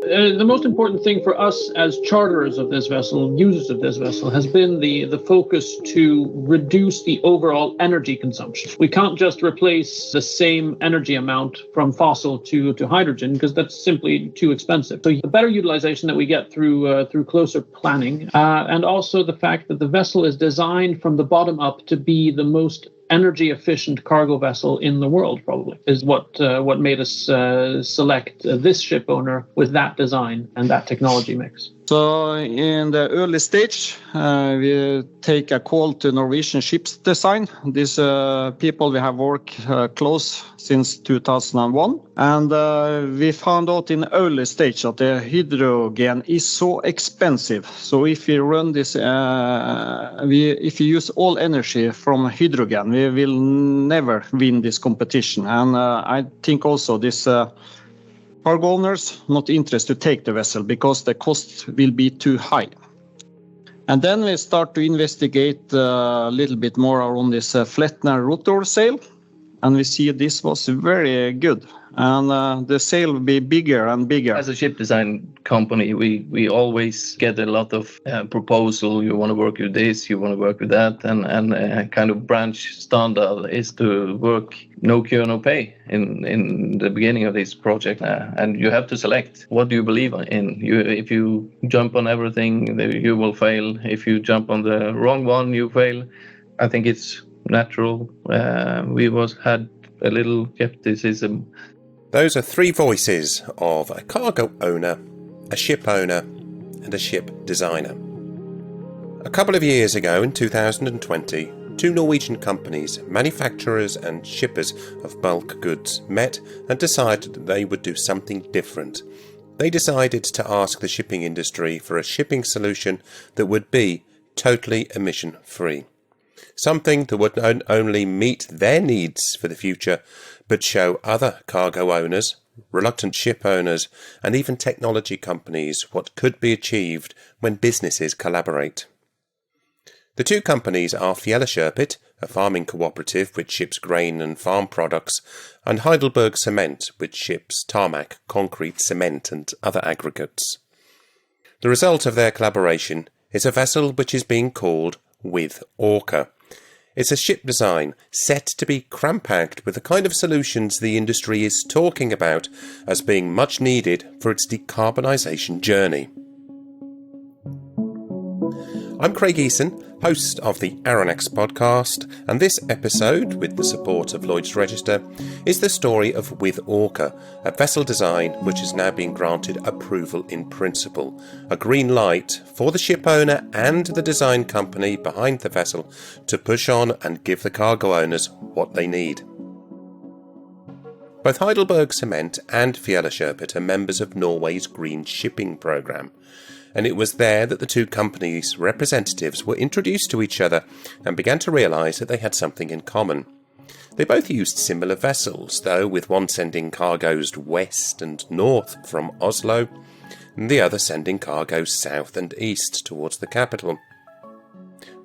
The most important thing for us as charterers of this vessel, users of this vessel, has been the focus to reduce the overall energy consumption. We can't just replace the same energy amount from fossil to hydrogen because that's simply too expensive. So the better utilization that we get through closer planning, and also the fact that the vessel is designed from the bottom up to be the most energy efficient cargo vessel in the world, probably, is what made us select this ship owner with that design and that technology mix. So in the early stage, we take a call to Norwegian ships design. These people we have worked close since 2001. And we found out in the early stage that the hydrogen is so expensive. So if we run this, if we use all energy from hydrogen, we will never win this competition. And I think also this cargo owners not interested to take the vessel because the cost will be too high. And then we start to investigate a little bit more on this Flettner rotor sail, and we see this was very good. And the sail will be bigger and bigger. As a ship design company, we always get a lot of proposal. You want to work with this, you want to work with that, and kind of branch standard is to work no cure, no pay in the beginning of this project. And you have to select what do you believe in. If you jump on everything, you will fail. If you jump on the wrong one, you fail. I think it's natural. We had a little skepticism. Those are three voices of a cargo owner, a ship owner, and a ship designer. A couple of years ago, in 2020, two Norwegian companies, manufacturers and shippers of bulk goods, met and decided that they would do something different. They decided to ask the shipping industry for a shipping solution that would be totally emission-free. Something that would not only meet their needs for the future, but show other cargo owners, reluctant ship owners, and even technology companies what could be achieved when businesses collaborate. The two companies are Fellekjøpet, a farming cooperative which ships grain and farm products, and Heidelberg Cement, which ships tarmac, concrete, cement, and other aggregates. The result of their collaboration is a vessel which is being called with Orca. It's a ship design set to be cram-packed with the kind of solutions the industry is talking about as being much needed for its decarbonisation journey. I'm Craig Eason, host of the Aronex podcast, and this episode, with the support of Lloyd's Register, is the story of With Orca, a vessel design which has now been granted approval in principle, a green light for the ship owner and the design company behind the vessel to push on and give the cargo owners what they need. Both Heidelberg Cement and Fellekjøpet are members of Norway's Green Shipping Programme, and it was there that the two companies' representatives were introduced to each other and began to realise that they had something in common. They both used similar vessels, though with one sending cargoes west and north from Oslo, and the other sending cargoes south and east towards the capital.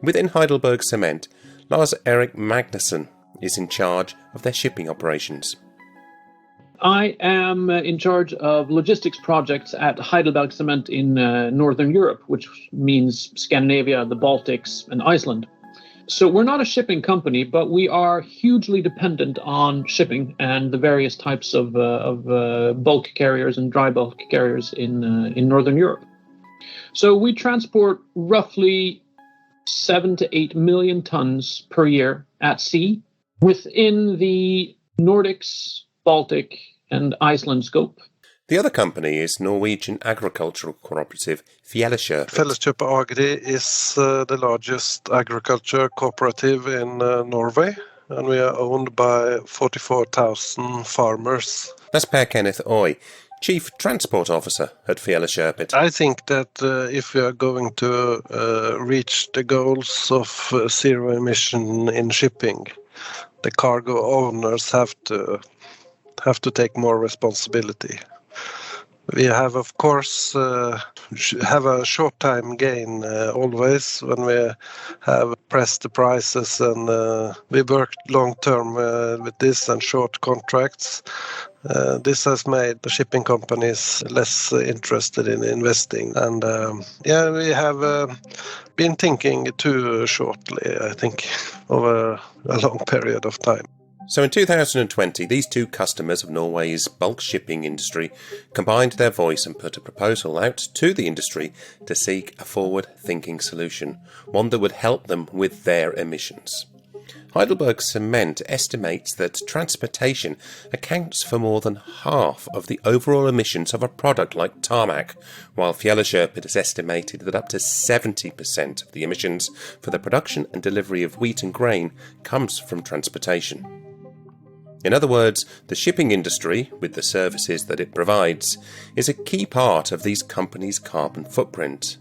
Within Heidelberg Cement, Lars Erik Magnusson is in charge of their shipping operations. I am in charge of logistics projects at Heidelberg Cement in Northern Europe, which means Scandinavia, the Baltics, and Iceland. So we're not a shipping company, but we are hugely dependent on shipping and the various types of bulk carriers and dry bulk carriers in Northern Europe. So we transport roughly 7 to 8 million tons per year at sea within the Nordics, Baltic, and Iceland scope. The other company is Norwegian agricultural cooperative Fellekjøpet. Fellekjøpet Agri is the largest agriculture cooperative in Norway, and we are owned by 44,000 farmers. That's Per Kenneth Oy, Chief Transport Officer at Fellekjøpet. I think that if we are going to reach the goals of zero emission in shipping, the cargo owners have to take more responsibility. We have, of course, have a short-time gain always when we have pressed the prices, and we worked long-term with this and short contracts. This has made the shipping companies less interested in investing, and we have been thinking too shortly, I think, over a long period of time. So in 2020, these two customers of Norway's bulk shipping industry combined their voice and put a proposal out to the industry to seek a forward-thinking solution, one that would help them with their emissions. Heidelberg Cement estimates that transportation accounts for more than half of the overall emissions of a product like tarmac, while Fellekjøpet has estimated that up to 70% of the emissions for the production and delivery of wheat and grain comes from transportation. In other words, the shipping industry, with the services that it provides, is a key part of these companies' carbon footprint.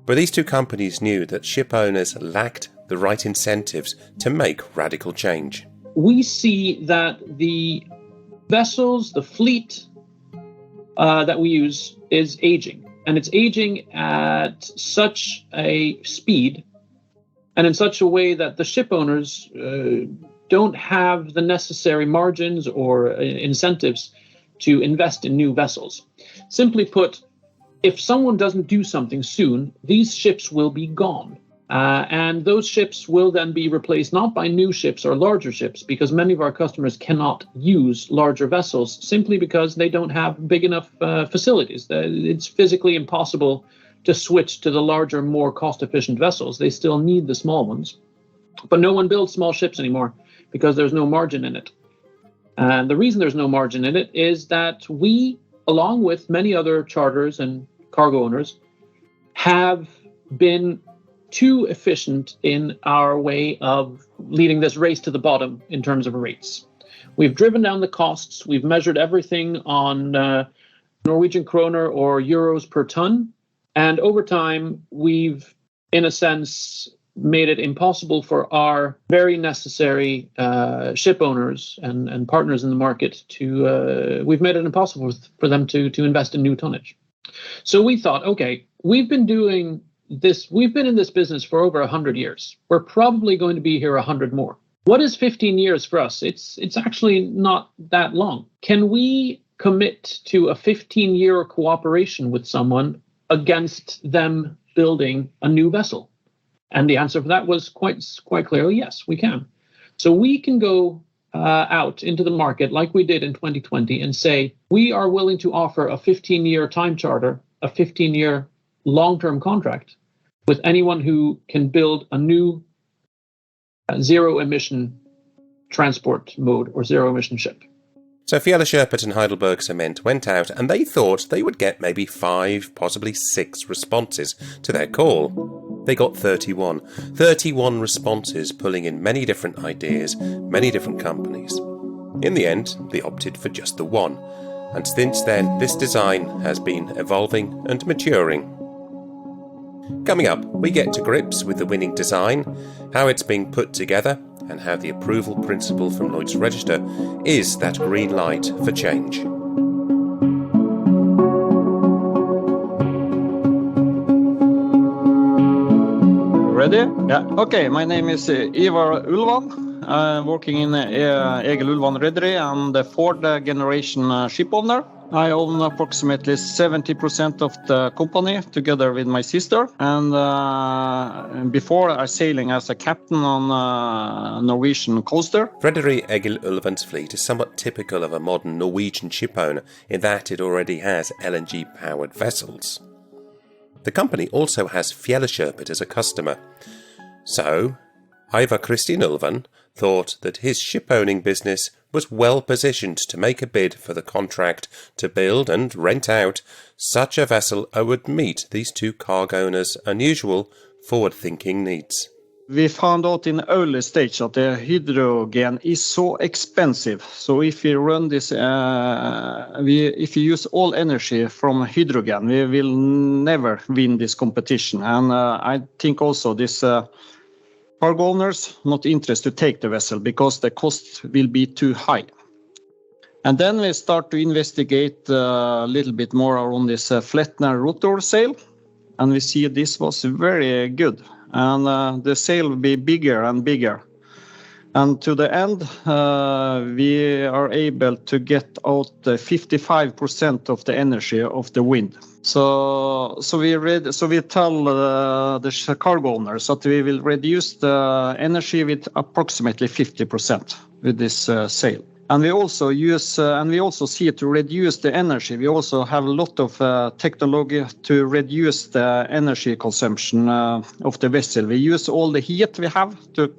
But these two companies knew that ship owners lacked the right incentives to make radical change. We see that the vessels, the fleet that we use is aging, and it's aging at such a speed and in such a way that the ship owners don't have the necessary margins or incentives to invest in new vessels. Simply put, if someone doesn't do something soon, these ships will be gone. And those ships will then be replaced not by new ships or larger ships, because many of our customers cannot use larger vessels simply because they don't have big enough facilities. It's physically impossible to switch to the larger, more cost-efficient vessels. They still need the small ones. But no one builds small ships anymore because there's no margin in it. And the reason there's no margin in it is that we, along with many other charters and cargo owners, have been too efficient in our way of leading this race to the bottom in terms of rates. We've driven down the costs. We've measured everything on Norwegian kroner or euros per ton. And over time, we've, in a sense, made it impossible for our very necessary ship owners and partners in the market to, we've made it impossible for them to invest in new tonnage. So we thought, okay, we've been in this business for over 100 years. We're probably going to be here 100 more. What is 15 years for us? It's actually not that long. Can we commit to a 15-year cooperation with someone against them building a new vessel? And the answer for that was quite clearly, yes, we can. So we can go out into the market like we did in 2020 and say, we are willing to offer a 15-year time charter, a 15-year long-term contract with anyone who can build a new zero-emission transport mode or zero-emission ship. So Fellekjøpet and Heidelberg Cement went out and they thought they would get maybe 5, possibly 6 responses to their call. They got 31 responses, pulling in many different ideas, many different companies. In the end, they opted for just the one, and since then this design has been evolving and maturing. Coming up, we get to grips with the winning design, how it's being put together, and how the approval principle from Lloyd's Register is that green light for change. Ready? Yeah. Okay, my name is Ivar Ulvan. I'm working in Egil Ulvan Rederi. I'm the 4th generation ship owner. I own approximately 70% of the company together with my sister. And before I sailing as a captain on Norwegian coaster. Rederi Egil Ulvan's fleet is somewhat typical of a modern Norwegian ship owner in that it already has LNG-powered vessels. The company also has Fellekjøpet as a customer. So, Ivar Kristin Ulvan thought that his ship-owning business was well positioned to make a bid for the contract to build and rent out such a vessel that would meet these two cargo owners' unusual, forward-thinking needs. We found out in the early stage that the hydrogen is so expensive. So if we run this, if we use all energy from hydrogen, we will never win this competition. And I think also this cargo owners not interested to take the vessel because the cost will be too high. And then we start to investigate a little bit more on this Flettner rotor sail. And we see this was very good. And the sail will be bigger and bigger. And to the end, we are able to get out 55% of the energy of the wind. So we tell the cargo owners that we will reduce the energy with approximately 50% with this sail. And we also see to reduce the energy. We also have a lot of technology to reduce the energy consumption of the vessel. We use all the heat we have to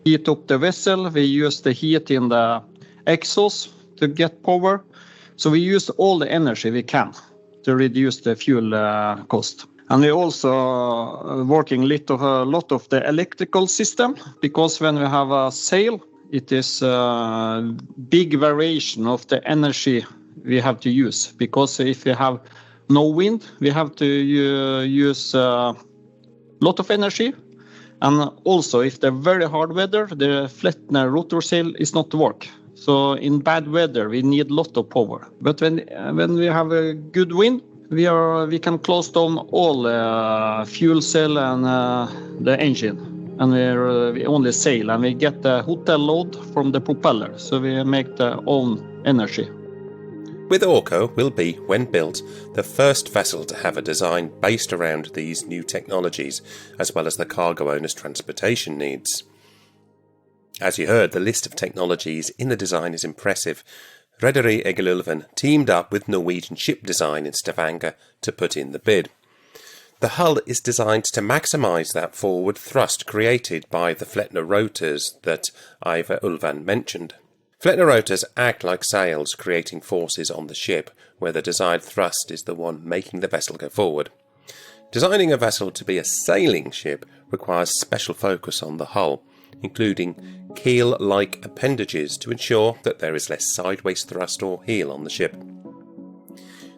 heat up the vessel. We use the heat in the exhaust to get power. So we use all the energy we can to reduce the fuel cost. And we also working a lot of the electrical system, because when we have a sail, it is a big variation of the energy we have to use. Because if we have no wind, we have to use a lot of energy. And also, if the very hard weather, the Flettner rotor sail is not work. So in bad weather, we need a lot of power. But when we have a good wind, we can close down all fuel cell and the engine, and we only sail, and we get the hotel load from the propeller. So we make the own energy. With Orca will be, when built, the first vessel to have a design based around these new technologies, as well as the cargo owner's transportation needs. As you heard, the list of technologies in the design is impressive. Rederi Egil Ulvan teamed up with Norwegian Ship Design in Stavanger to put in the bid. The hull is designed to maximise that forward thrust created by the Flettner rotors that Ivar Ulvan mentioned. Flettner rotors act like sails, creating forces on the ship, where the desired thrust is the one making the vessel go forward. Designing a vessel to be a sailing ship requires special focus on the hull, including keel-like appendages to ensure that there is less sideways thrust or heel on the ship.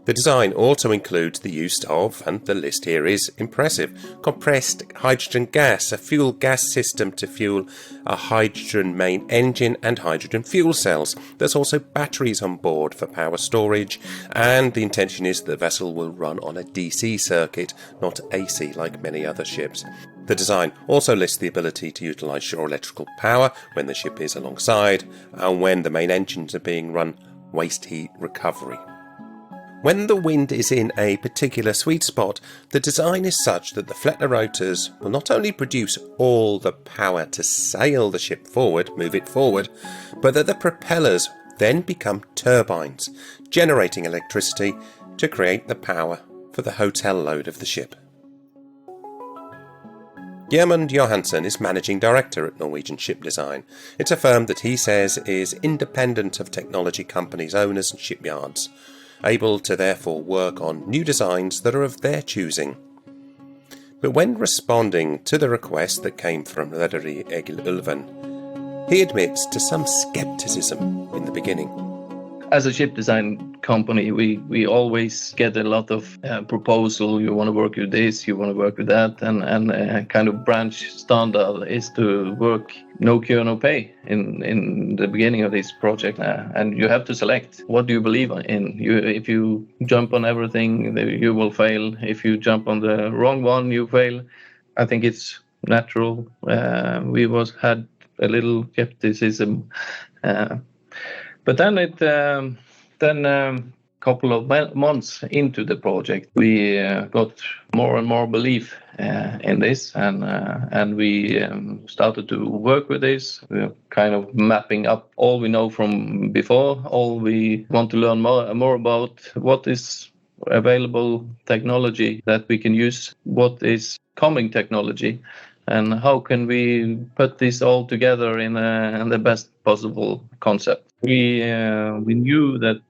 The design also includes the use of, and the list here is impressive, compressed hydrogen gas, a fuel gas system to fuel a hydrogen main engine and hydrogen fuel cells. There's also batteries on board for power storage, and the intention is the vessel will run on a DC circuit, not AC like many other ships. The design also lists the ability to utilise shore electrical power when the ship is alongside, and when the main engines are being run, waste heat recovery. When the wind is in a particular sweet spot, the design is such that the Flettner rotors will not only produce all the power to sail the ship forward, move it forward, but that the propellers then become turbines, generating electricity to create the power for the hotel load of the ship. Gjermund Johansen is Managing Director at Norwegian Ship Design. It's a firm that he says is independent of technology companies, owners and shipyards, able to therefore work on new designs that are of their choosing. But when responding to the request that came from Rederi Egil Ulvan, he admits to some scepticism in the beginning. As a ship design company, we always get a lot of proposal. You want to work with this, you want to work with that, and kind of branch standard is to work no cure, no pay in the beginning of this project. And you have to select what do you believe in. If you jump on everything, you will fail. If you jump on the wrong one, you fail. I think it's natural. We had a little skepticism. But then couple of months into the project, we got more and more belief in this, and we started to work with this. We're kind of mapping up all we know from before, all we want to learn more about, what is available technology that we can use, what is coming technology, and how can we put this all together in the best possible concept. We knew that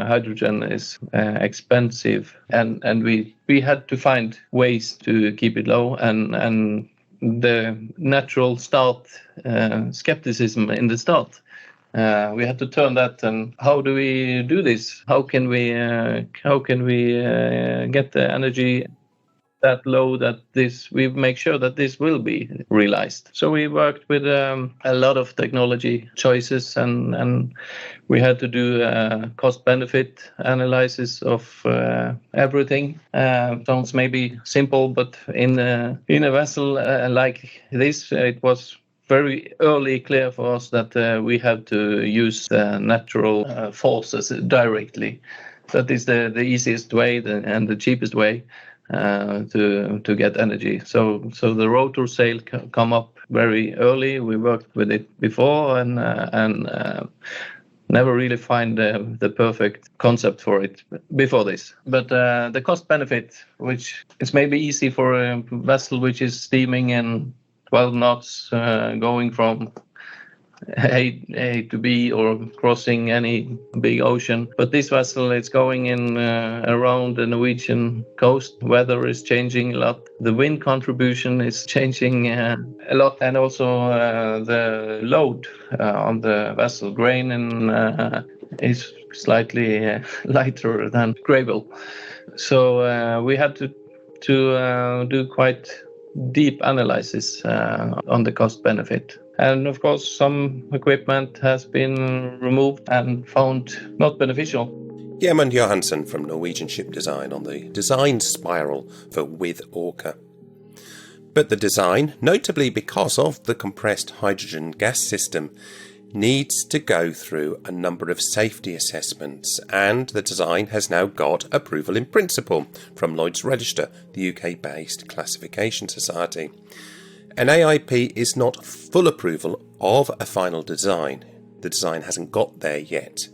hydrogen is expensive, and we had to find ways to keep it low, and the natural start skepticism in the start. We had to turn that, and how do we do this? How can we get the energy? that low that we make sure that this will be realized. So we worked with a lot of technology choices, and we had to do a cost-benefit analysis of everything. Sounds maybe simple, but in a vessel like this, it was very early clear for us that we have to use natural forces directly. That is the easiest way and the cheapest way to get energy. So the rotor sail come up very early. We worked with it before and never really find the perfect concept for it before this. But the cost benefit, which is maybe easy for a vessel which is steaming in 12 knots, going from A to B or crossing any big ocean. But this vessel is going in around the Norwegian coast. Weather is changing a lot. The wind contribution is changing a lot, and also the load on the vessel. Grain is slightly lighter than gravel. So we had to do quite deep analysis on the cost benefit. And of course, some equipment has been removed and found not beneficial. Gjermund Johansen from Norwegian Ship Design on the design spiral for with Orca. But the design, notably because of the compressed hydrogen gas system, needs to go through a number of safety assessments, and the design has now got approval in principle from Lloyd's Register, the UK-based classification society. An AIP is not full approval of a final design. The design hasn't got there yet.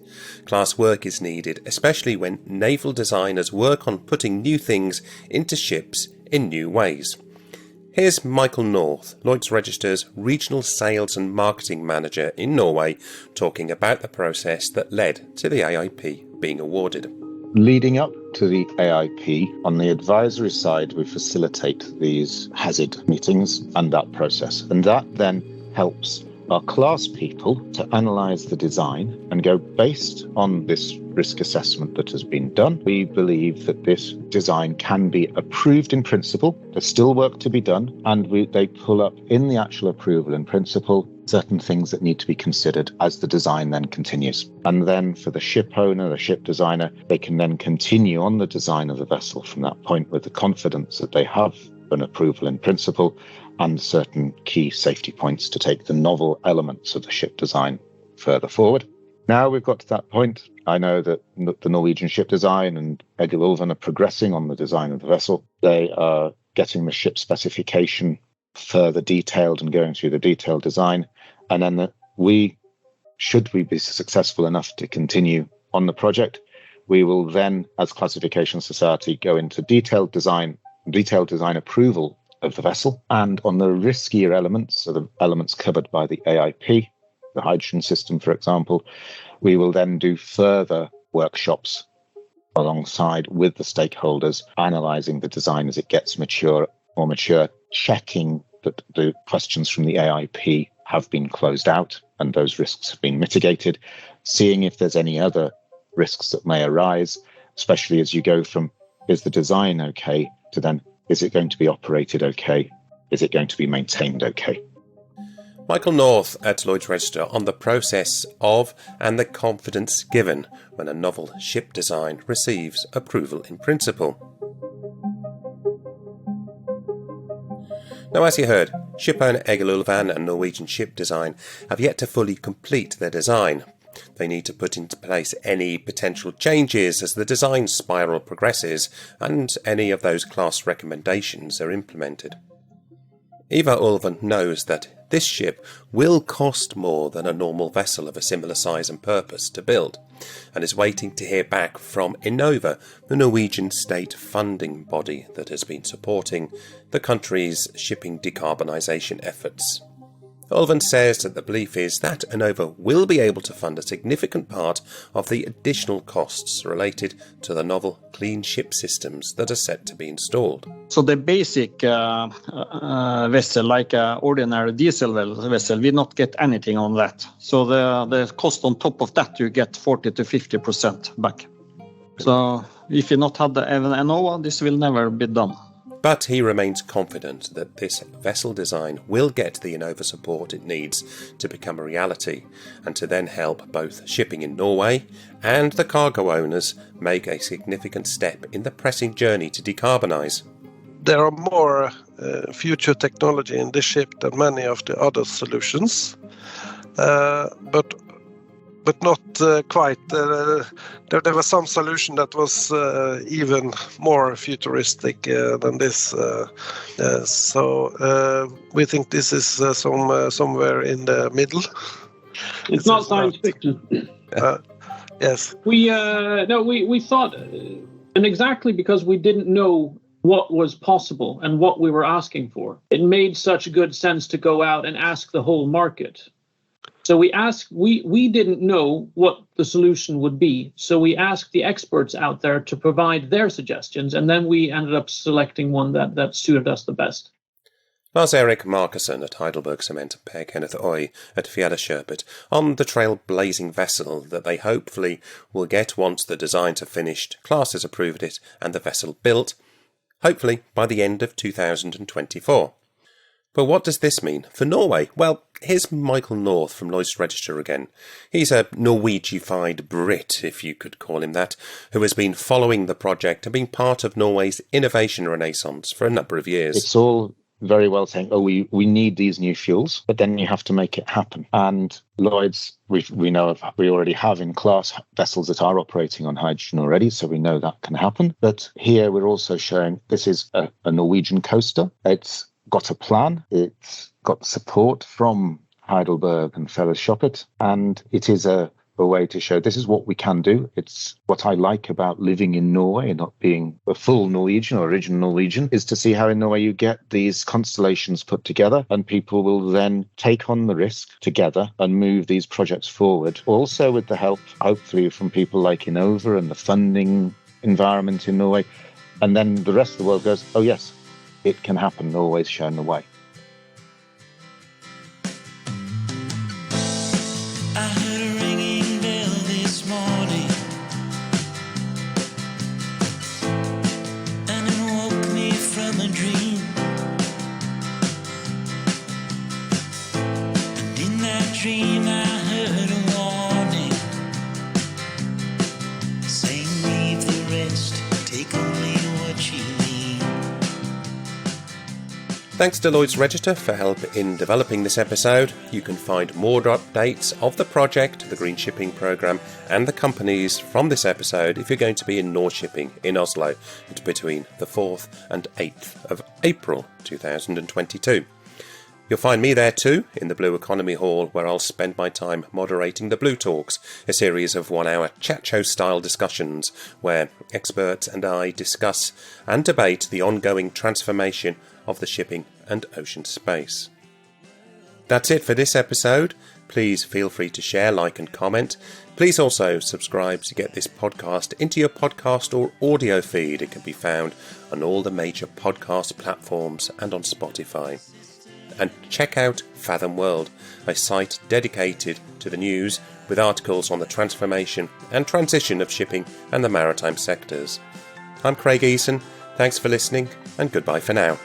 Class work is needed, especially when naval designers work on putting new things into ships in new ways. Here's Michael North, Lloyd's Register's Regional Sales and Marketing Manager in Norway, talking about the process that led to the AIP being awarded. Leading up to the AIP, on the advisory side, we facilitate these hazard meetings and that process. And that then helps our class people to analyse the design and go, based on this risk assessment that has been done, we believe that this design can be approved in principle. There's still work to be done, and they pull up in the actual approval in principle certain things that need to be considered as the design then continues. And then for the ship owner, the ship designer, they can then continue on the design of the vessel from that point with the confidence that they have an approval in principle and certain key safety points to take the novel elements of the ship design further forward. Now we've got to that point. I know that the Norwegian Ship Design and Egil Ulvan are progressing on the design of the vessel. They are getting the ship specification further detailed and going through the detailed design. And then should we be successful enough to continue on the project, we will then, as Classification Society, go into detailed design approval of the vessel. And on the riskier elements, so the elements covered by the AIP, the hydrogen system, for example, we will then do further workshops alongside with the stakeholders, analysing the design as it gets more mature, checking that the questions from the AIP have been closed out and those risks have been mitigated, seeing if there's any other risks that may arise, especially as you go from, is the design okay, to then, is it going to be operated okay? Is it going to be maintained okay? Michael North at Lloyd's Register on the process of and the confidence given when a novel ship design receives approval in principle. Now, as you heard, shipowner Egil Ulvan and Norwegian Ship Design have yet to fully complete their design. They need to put into place any potential changes as the design spiral progresses and any of those class recommendations are implemented. Eva Ulvan knows that this ship will cost more than a normal vessel of a similar size and purpose to build, and is waiting to hear back from Enova, the Norwegian state funding body that has been supporting the country's shipping decarbonisation efforts. Ulvan says that the belief is that Enova will be able to fund a significant part of the additional costs related to the novel clean ship systems that are set to be installed. So the basic vessel, like an ordinary diesel vessel, we not get anything on that. So the cost on top of that, you get 40 to 50% back. So if you not had the Enova, this will never be done. But he remains confident that this vessel design will get the Enova support it needs to become a reality, and to then help both shipping in Norway and the cargo owners make a significant step in the pressing journey to decarbonise. There are more future technology in this ship than many of the other solutions, but not quite. There was some solution that was even more futuristic than this. So we think this is somewhere in the middle. It's not science fiction. Yes. We thought, and exactly because we didn't know what was possible and what we were asking for, it made such good sense to go out and ask the whole market. So we didn't know what the solution would be. So we asked the experts out there to provide their suggestions, and then we ended up selecting one that suited us the best. Lars-Erik Markussen at Heidelberg Cement and Per Kenneth Øy at Fellekjøpet on the trailblazing vessel that they hopefully will get once the designs are finished, class has approved it, and the vessel built, hopefully by the end of 2024. But what does this mean for Norway? Well, here's Michael North from Lloyd's Register again. He's a Norwegified Brit, if you could call him that, who has been following the project and been part of Norway's innovation renaissance for a number of years. It's all very well saying, we need these new fuels, but then you have to make it happen. And Lloyd's, we know we already have in class vessels that are operating on hydrogen already, so we know that can happen. But here we're also showing this is a Norwegian coaster. It's got a plan. It's got support from Heidelberg and Fellekjøpet, and it is a way to show this is what we can do. It's what I like about living in Norway and not being a full Norwegian or original Norwegian, is to see how in Norway you get these constellations put together and people will then take on the risk together and move these projects forward. Also with the help, hopefully, from people like Enova and the funding environment in Norway. And then the rest of the world goes, oh yes, it can happen. Norway's shown the way. Dream, I heard a warning saying leave the rest, take only what you need. Thanks to Lloyd's Register for help in developing this episode. You can find more updates of the project, the Green Shipping Programme and the companies from this episode if you're going to be in North Shipping in Oslo between the 4th and 8th of April 2022. You'll find me there too, in the Blue Economy Hall, where I'll spend my time moderating the Blue Talks, a series of 1-hour chat show style discussions where experts and I discuss and debate the ongoing transformation of the shipping and ocean space. That's it for this episode. Please feel free to share, like and comment. Please also subscribe to get this podcast into your podcast or audio feed. It can be found on all the major podcast platforms and on Spotify. And check out Fathom World, a site dedicated to the news with articles on the transformation and transition of shipping and the maritime sectors. I'm Craig Eason, thanks for listening and goodbye for now.